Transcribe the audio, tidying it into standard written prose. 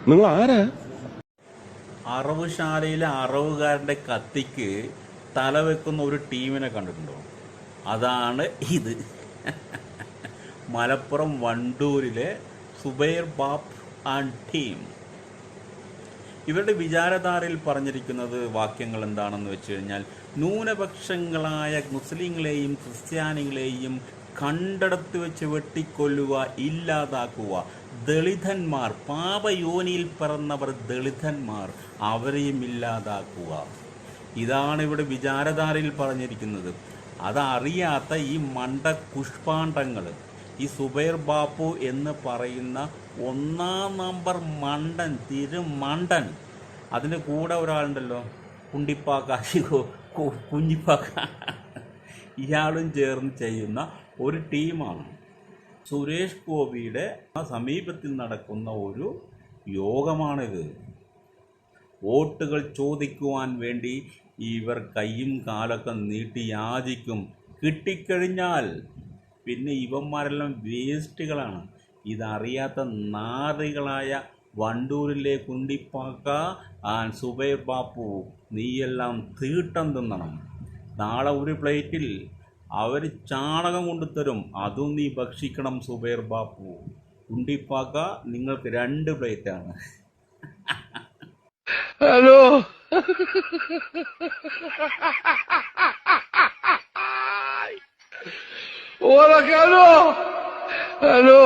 നിങ്ങൾ ആരാ? അറവുശാലയിലെ അറവുകാരന്റെ കത്തിക്ക് തലവെക്കുന്ന ഒരു ടീമിനെ കണ്ടിട്ടുണ്ടോ? അതാണ് ഇത്. മലപ്പുറം വണ്ടൂരിലെ സുബൈർ ബാപ്പ് ആൻഡ് ടീം. ഇവരുടെ വിചാരധാരയിൽ പറഞ്ഞിരിക്കുന്നത് വാക്യങ്ങൾ എന്താണെന്ന് വെച്ച് കഴിഞ്ഞാൽ, ന്യൂനപക്ഷങ്ങളായ മുസ്ലിങ്ങളെയും ക്രിസ്ത്യാനികളെയും കണ്ടെടുത്ത് വെച്ച് വെട്ടിക്കൊല്ലുക, ഇല്ലാതാക്കുക. ദളിതന്മാർ, പാപയോനിയിൽ പിറന്നവർ ദളിതന്മാർ, അവരെയും ഇല്ലാതാക്കുക. ഇതാണ് ഇവിടെ വിചാരധാരയിൽ പറഞ്ഞിരിക്കുന്നത്. അതറിയാത്ത ഈ മണ്ട കുഷ്പാണ്ഡങ്ങൾ, ഈ സുബൈർ ബാപ്പു എന്ന് പറയുന്ന ഒന്നാം നമ്പർ മണ്ടൻ, തിരുമണ്ടൻ, അതിൻ്റെ കൂടെ ഒരാളുണ്ടല്ലോ, കുണ്ടിപ്പാക്ക, കുഞ്ഞിപ്പാക്ക, ഇയാളും ചേർന്ന് ചെയ്യുന്ന ഒരു ടീമാണ്. സുരേഷ് ഗോപിയുടെ സമീപത്തിൽ നടക്കുന്ന ഒരു യോഗമാണിത്. വോട്ടുകൾ ചോദിക്കുവാൻ വേണ്ടി ഇവർ കൈയും കാലൊക്കെ നീട്ടി യാചിക്കും. കിട്ടിക്കഴിഞ്ഞാൽ പിന്നെ ഇവന്മാരെല്ലാം വേസ്റ്റുകളാണ്. ഇതറിയാത്ത നാറികളായ വണ്ടൂരിലെ കുണ്ടിപ്പാക്ക സുബൈർ ബാപ്പു, നീയെല്ലാം തീട്ടം തിന്നണം. നാളെ ഒരു പ്ലേറ്റിൽ അവർ ചാണകം കൊണ്ടുതരും, അതും നീ ഭക്ഷിക്കണം സുബൈർ ബാപ്പു. കുണ്ടിപ്പാക്ക, നിങ്ങൾക്ക് 2 പ്ലേറ്റാണ്. ഹലോ. Hola, Carlos. Aló.